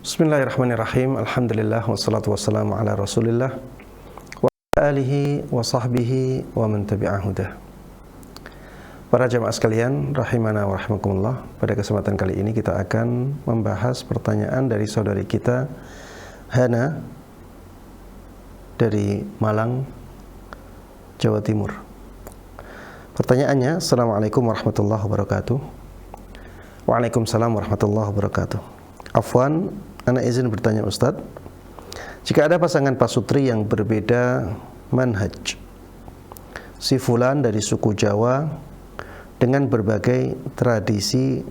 Bismillahirrahmanirrahim. Alhamdulillah wassalatu wassalamu ala Rasulillah wa alihi wa sahbihi wa man tabi'a hudah. Para jamaah sekalian, rahimana wa rahimakumullah. Pada kesempatan kali ini kita akan membahas pertanyaan dari saudari kita Hana dari Malang, Jawa Timur. Pertanyaannya, Assalamualaikum warahmatullahi wabarakatuh. Waalaikumsalam warahmatullahi wabarakatuh. Afwan, ana izin bertanya Ustadz, jika ada pasangan pasutri yang berbeda manhaj, si fulan dari suku Jawa dengan berbagai tradisi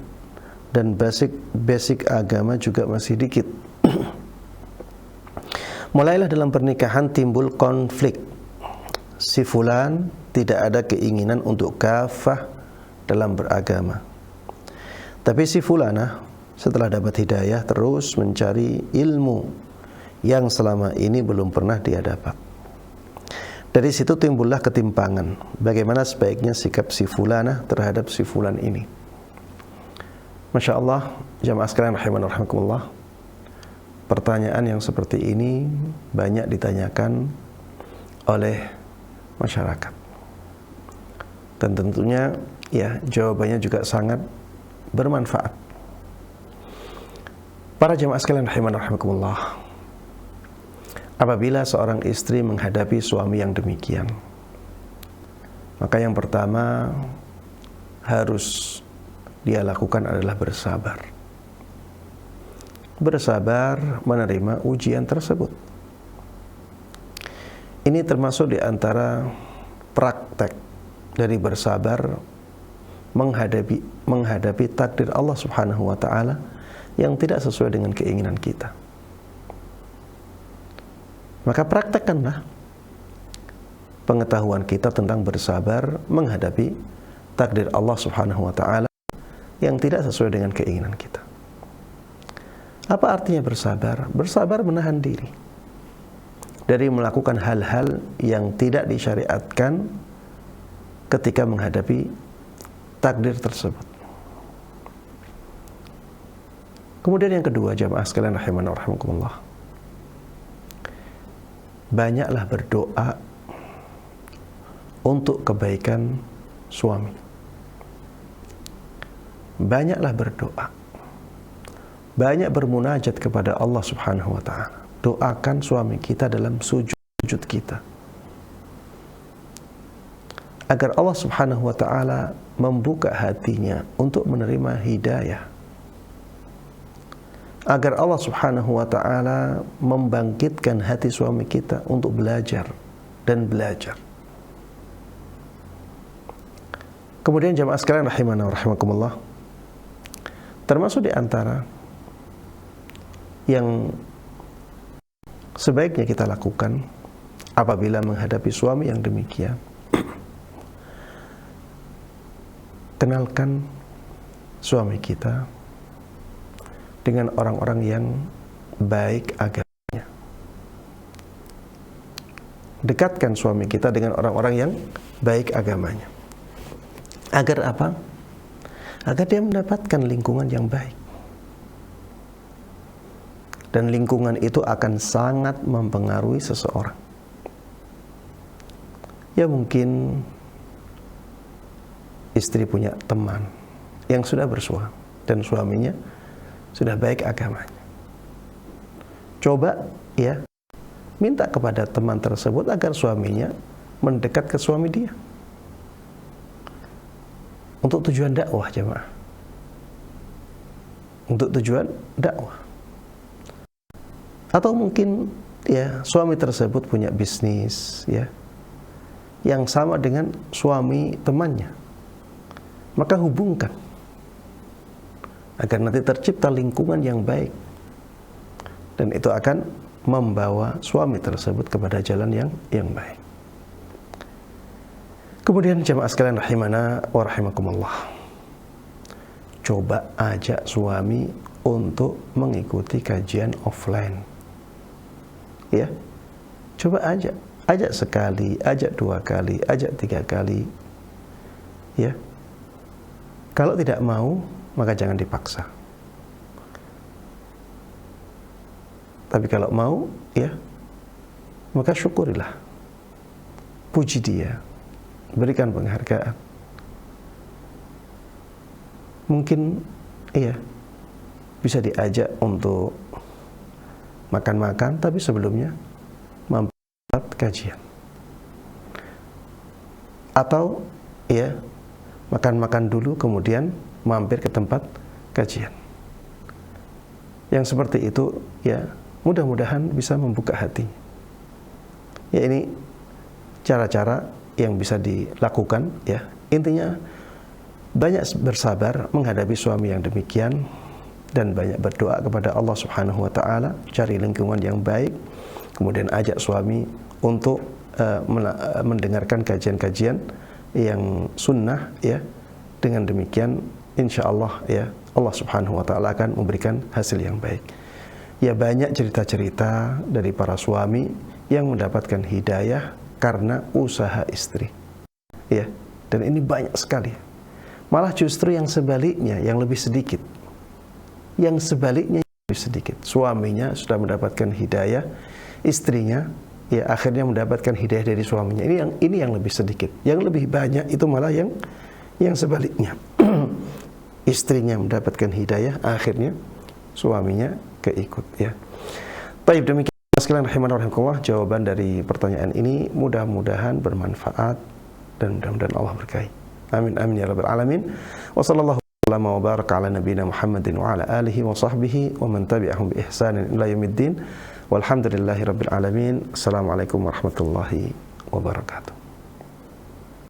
dan basic agama juga masih dikit, mulailah dalam pernikahan timbul konflik. Si fulan tidak ada keinginan untuk kafah dalam beragama, tapi si fulanah setelah dapat hidayah terus mencari ilmu yang selama ini belum pernah dia dapat. Dari situ timbullah ketimpangan. Bagaimana sebaiknya sikap si fulanah terhadap si fulan ini? Masya Allah, jamaah sekalian rahimana rahimakumullah, pertanyaan yang seperti ini banyak ditanyakan oleh masyarakat, dan tentunya ya jawabannya juga sangat bermanfaat. Para jamaah sekalian rahimana rahimakumullah, apabila seorang istri menghadapi suami yang demikian, maka yang pertama harus dia lakukan adalah bersabar. Bersabar menerima ujian tersebut. Ini termasuk di antara praktek dari bersabar menghadapi takdir Allah Subhanahu wa taala yang tidak sesuai dengan keinginan kita. Maka praktekkanlah pengetahuan kita tentang bersabar menghadapi takdir Allah Subhanahu wa taala yang tidak sesuai dengan keinginan kita. Apa artinya bersabar? Bersabar menahan diri dari melakukan hal-hal yang tidak disyariatkan ketika menghadapi takdir tersebut. Kemudian yang kedua, jamaah sekalian rahimana wa rahimakumullah, banyaklah berdoa untuk kebaikan suami. Banyaklah berdoa, banyak bermunajat kepada Allah Subhanahu wa ta'ala. Doakan suami kita dalam sujud kita, agar Allah Subhanahu wa ta'ala membuka hatinya untuk menerima hidayah, agar Allah Subhanahu wa ta'ala membangkitkan hati suami kita untuk belajar dan belajar. Kemudian jamaah sekalian rahimana wa rahimakumullah, termasuk di antara yang sebaiknya kita lakukan apabila menghadapi suami yang demikian, kenalkan suami kita dengan orang-orang yang baik agamanya. Dekatkan suami kita dengan orang-orang yang baik agamanya. Agar apa? Agar dia mendapatkan lingkungan yang baik. Dan lingkungan itu akan sangat mempengaruhi seseorang. Ya mungkin istri punya teman yang sudah bersuami dan suaminya sudah baik agamanya. Coba ya, minta kepada teman tersebut agar suaminya mendekat ke suami dia, untuk tujuan dakwah jemaah. Untuk tujuan dakwah. Atau mungkin ya suami tersebut punya bisnis ya yang sama dengan suami temannya, maka hubungkan agar nanti tercipta lingkungan yang baik, dan itu akan membawa suami tersebut kepada jalan yang baik. Kemudian jamaah sekalian rahimana wa rahimakumullah, coba ajak suami untuk mengikuti kajian offline. Ya, coba ajak sekali, ajak 2 kali, ajak 3 kali. Ya, kalau tidak mau, maka jangan dipaksa. Tapi kalau mau, ya, maka syukurilah, puji dia, berikan penghargaan. Mungkin, iya, bisa diajak untuk makan-makan, tapi sebelumnya mampir kajian. Atau, ya, makan-makan dulu, kemudian mampir ke tempat kajian. Yang seperti itu, ya, mudah-mudahan bisa membuka hati. Ya, ini cara-cara yang bisa dilakukan, ya. Intinya banyak bersabar menghadapi suami yang demikian dan banyak berdoa kepada Allah Subhanahu wa taala, cari lingkungan yang baik, kemudian ajak suami untuk mendengarkan kajian-kajian yang sunnah, ya. Dengan demikian insyaallah, ya, Allah Subhanahu wa taala akan memberikan hasil yang baik. Ya, banyak cerita-cerita dari para suami yang mendapatkan hidayah karena usaha istri. Ya, dan ini banyak sekali. Malah justru yang sebaliknya, yang lebih sedikit. Yang sebaliknya lebih sedikit. Suaminya sudah mendapatkan hidayah, istrinya, ya, akhirnya mendapatkan hidayah dari suaminya. Ini yang lebih sedikit. Yang lebih banyak itu malah yang sebaliknya. Istrinya mendapatkan hidayah, akhirnya suaminya keikut, ya. Baik, demikian sekalian rahimanallah, jawaban dari pertanyaan ini mudah-mudahan bermanfaat dan mudah-mudahan Allah berkahi. Amin amin ya rabbal alamin. Wa sallallahu wa baraka ala nabiyyina Muhammadin wa ala alihi wa sahbihi wa man tabi'ahum bi ihsanin ila yaumiddin. Walhamdulillahi rabbil alamin. Assalamualaikum warahmatullahi wabarakatuh.